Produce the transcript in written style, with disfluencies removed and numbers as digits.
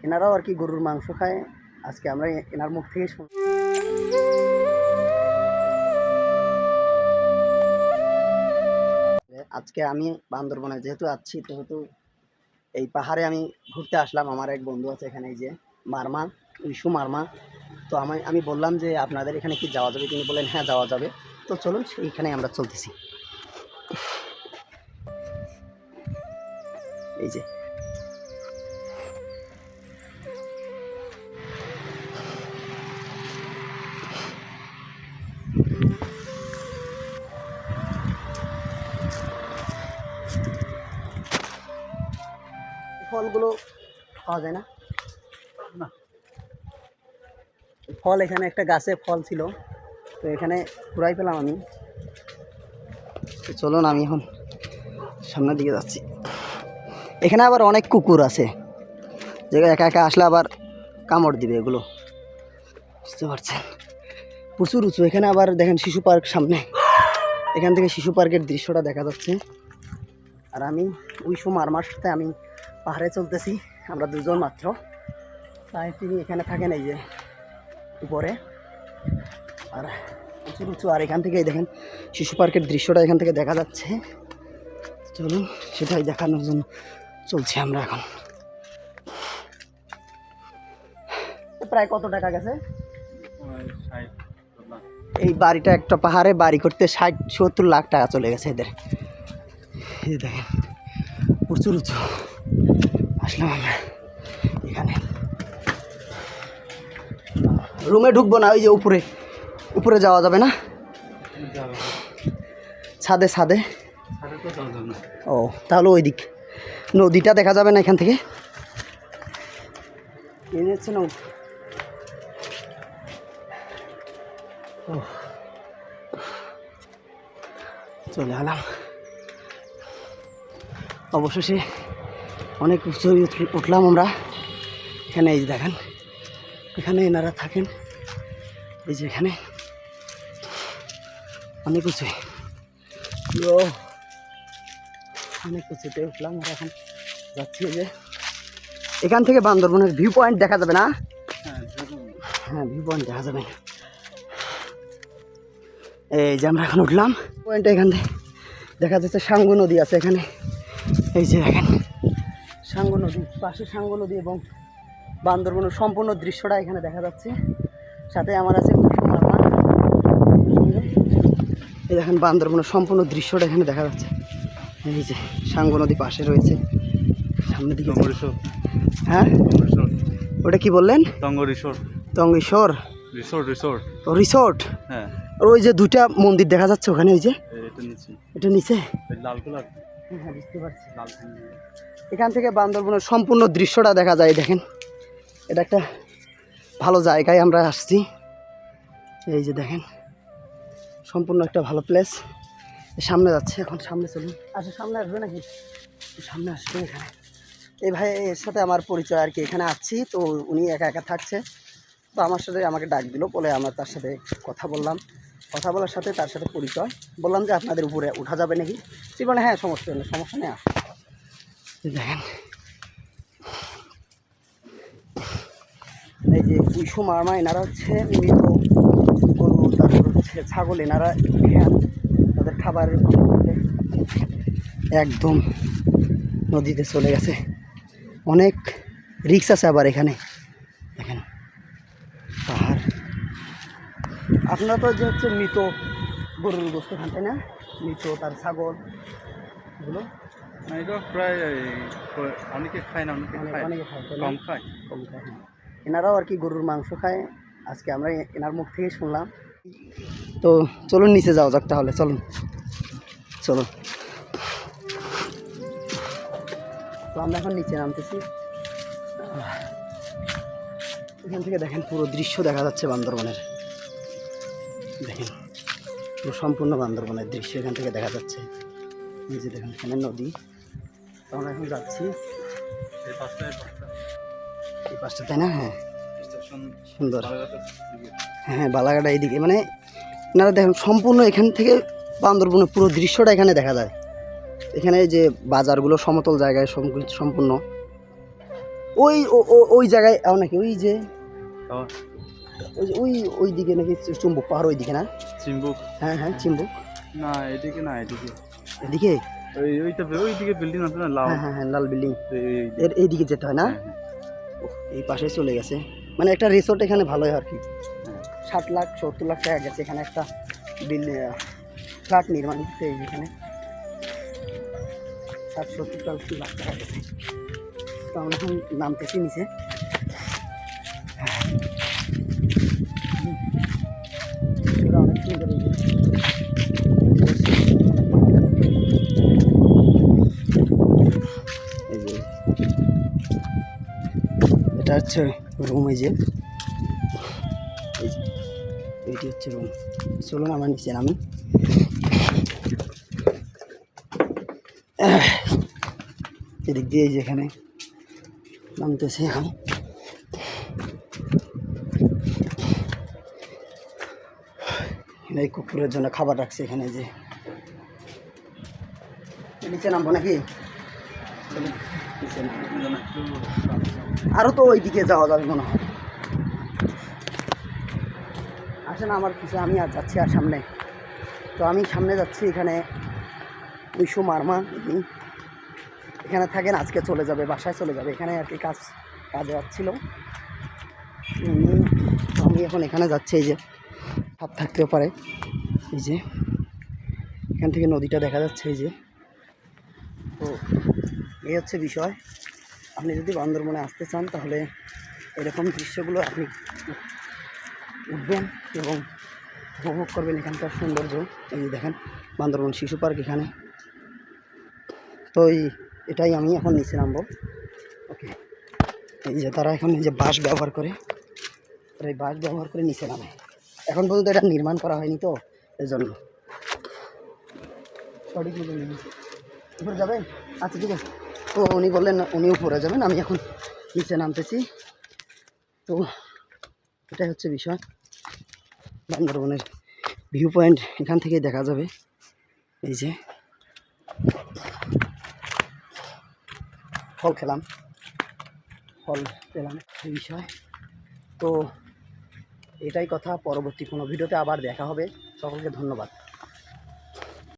এনারাও আর কি গরুর মাংস খায়। আজকে আমরা এনার মুখ থেকে আজকে আমি বান্দরবনে যেহেতু আছি, যেহেতু এই পাহাড়ে আমি ঘুরতে আসলাম। আমার এক বন্ধু আছে এখানে, এই যে মারমা, ইস্যু মারমা। তো আমি বললাম যে আপনাদের এখানে কি যাওয়া যাবে? তিনি বললেন হ্যাঁ যাওয়া যাবে। তো চলুন সেইখানে আমরা চলতেছি। এই যে ফলগুলো পাওয়া যায় না, ফল এখানে একটা গাছে ফল ছিল, তো এখানে ঘুরাই পেলাম আমি। তো চলুন আমি এখন সামনের দিকে যাচ্ছি। এখানে আবার অনেক কুকুর আছে, যে একা একা আসলে আবার কামড় দিবে এগুলো, বুঝতে পারছেন। প্রচুর উঁচু। এখানে আবার দেখেন শিশু পার্ক সামনে, এখান থেকে শিশু পার্কের দৃশ্যটা দেখা যাচ্ছে। আর আমি উইশু মারমার সাথে আমি পাহাড়ে চলতেছি, আমরা দুজন মাত্র। তাই তিনি এখানে থাকেন এই যে উপরে, আর প্রচুর উঁচু। আর এখান থেকেই দেখেন শিশু পার্কের দৃশ্যটা এখান থেকে দেখা যাচ্ছে। চলুন সেটাই দেখানোর জন্য চলছি আমরা এখন। প্রায় কত টাকা গেছে এই বাড়িটা? একটা পাহাড়ে বাড়ি করতে 60-70 লাখ টাকা চলে গেছে এদের। এই দেখেন প্রচুর উঁচু। আসলাম আমরা এখানে, রুমে ঢুকবো না, ওই যে উপরে উপরে যাওয়া যাবে না, ছাদে ছাদে। ও তাহলে ওই দিক নদীটা দেখা যাবে না এখান থেকে। এনেছে না, চলে এলাম অবশেষে। অনেক উঁচু উঠলাম আমরা এখানে। এই যে দেখেন এখানে এনারা থাকেন, এই যে এখানে অনেক উঁচু, অনেক উঁচুতে উঠলাম আমরা। এখন যাচ্ছি যে এখান থেকে বান্দরবনের ভিউ পয়েন্ট দেখা যাবে না? হ্যাঁ ভিউ পয়েন্ট দেখা যাবে। এই যে আমরা এখন উঠলাম পয়েন্টে, এখান থেকে দেখা যাচ্ছে সাঙ্গু নদী আছে এখানে। এই যে দেখেন সাঙ্গু নদী, পাশে সাঙ্গু নদী এবং বান্দরবনের সম্পূর্ণ দৃশ্যটা এখানে দেখা যাচ্ছে। সাথে আমার আছে মারমা। এই দেখেন বান্দরবনের সম্পূর্ণ দৃশ্যটা এখানে দেখা যাচ্ছে। এই যে সাঙ্গু নদী পাশে রয়েছে, সামনের দিকে। হ্যাঁ ওটা কি বললেন? টঙ্গীশ্বর রিসোর্ট। রিসোর্ট, হ্যাঁ। আর ওই যে দুইটা মন্দির দেখা যাচ্ছে ওখানে, ওই যে এটা নিচে লাল কালার। হ্যাঁ বুঝতে পারছি। এখান থেকে বান্দরবনের সম্পূর্ণ দৃশ্যটা দেখা যায়। দেখেন এটা একটা ভালো জায়গায় আমরা আসছি। এই যে দেখেন সম্পূর্ণ একটা ভালো প্লেস। সামনে যাচ্ছে এখন, সামনে চলুন। আচ্ছা সামনে আসবে নাকি? সামনে আসবে এখানে। এই ভাই এর সাথে আমার পরিচয় আর কি, এখানে আসছি তো উনি একা একা থাকছে, তো আমার সাথে আমাকে ডাক দিল বলে আমরা তার সাথে কথা বললাম। কথা বলার সাথে তার সাথে পরিচয়, বললাম যে আপনাদের উপরে উঠা যাবে নাকি? ঠিক বলে হ্যাঁ সমস্যা নেই, সমস্যা নেই। দেখেন এই যে উইশু মারমা, এনারা হচ্ছে মৃত গরু, তারপর হচ্ছে ছাগল, এনারা খেয়াল তাদের খাবারের একদম নদীতে চলে গেছে। অনেক রিক্স আছে আবার এখানে। দেখেন পাহাড়। আপনারা তো যে হচ্ছে মৃত গরুর গোস্ত খান তাই না? মৃত তার ছাগল এগুলো প্রায় অনেকে খায় না, অনেকে খায়, কম খায়। এনারাও আর কি গরুর মাংস খায়। আজকে আমরা এনার মুখ থেকেই শুনলাম। তো চলুন নিচে যাওয়া যাক তাহলে, চলুন চলুন। তো আমরা এখন নিচে নামতেছি। এখান থেকে দেখেন পুরো দৃশ্য দেখা যাচ্ছে বান্দরবনের। দেখেন পুরো সম্পূর্ণ বান্দরবনের দৃশ্য এখান থেকে দেখা যাচ্ছে। এই যে দেখেন এখানে নদী। তো আমরা এখন যাচ্ছি এই পাশটা, তাই না? হ্যাঁ সুন্দর। হ্যাঁ বালাঘাটা এইদিকে, মানে আপনারা দেখেন সম্পূর্ণ এখান থেকে বান্দরবনের পুরো দৃশ্যটা এখানে দেখা যায়। এখানে যে বাজারগুলো সমতল জায়গায় সম্পূর্ণ ওই ওই জায়গায় নাকি ওই যে Oh, ওই ওই দিকে নাকি চুম্বক পাহাড় ওই দিকে না? চিম্বুক হ্যাঁ হ্যাঁ চিম্বুক না এদিকে না এদিকে এদিকে। ওইদিকে বিল্ডিং আছে না লাল হ্যাঁ হ্যাঁ হ্যাঁ লাল বিল্ডিং এই এর এইদিকে যেতে হয় না? ওহ, এই পাশে চলে গেছে মানে একটা রিসোর্ট এখানে ভালোই আর কি। 60 লাখ 70 লাখ টাকা গেছে এখানে একটা ফ্ল্যাট নির্মাণ করতে। এখানে 60-70 লাখ টাকা গেছে। তো আমরা এখন নামতেছি নিচে। অনেক সুন্দর এই যে এটা হচ্ছে রুম। এই যে এইটি হচ্ছে রুম। চলুন আমার নিচে নামি। এদিক দিয়ে এই যে এখানে নামতেছি এখন। এই কুকুরের জন্য খাবার রাখছে এখানে। যে নিচে নামবো নাকি? নিচে আরও তো ওইদিকে যাওয়া যাবে মনে হয়। আসেন আমার পিছনে, আমি আর যাচ্ছি আর সামনে। তো আমি সামনে যাচ্ছি। এখানে 200 মারমা এখানে থাকেন, আজকে চলে যাবে, বাসায় চলে যাবে। এখানে আর কি কাজে যাচ্ছিল। তো আমি এখন এখানে যাচ্ছি। এই যে হাত থাকতেও পারে। এই যে এখান থেকে নদীটা দেখা যাচ্ছে। এই যে তো এই হচ্ছে বিষয়। আপনি যদি বান্দরবনে আসতে চান তাহলে এরকম দৃশ্যগুলো আপনি উঠবেন এবং উপভোগ করবেন এখানকার সৌন্দর্য। এই দেখেন বান্দরবন শিশু পার্ক এখানে। তো এটাই আমি এখন নিচে নামবো। ওকে, এই যে তারা এখন এই যে বাঁশ ব্যবহার করে, তারা এই বাঁশ ব্যবহার করে নিচে নামে। এখন পর্যন্ত এটা নির্মাণ করা হয়নি, তো এই জন্য সঠিক উপরে যাবেন। আচ্ছা ঠিক আছে। তো উনি বললেন উনি উপরে যাবেন, আমি এখন নিচে নামতেছি। তো এটাই হচ্ছে বিষয়। বান্দরবনের ভিউ পয়েন্ট এখান থেকে দেখা যাবে। এই যে ফল খেলাম, ফল পেলাম, এই বিষয়। তো এটাই কথা। পরবর্তী কোনো ভিডিওতে আবার দেখা হবে। সকলকে ধন্যবাদ।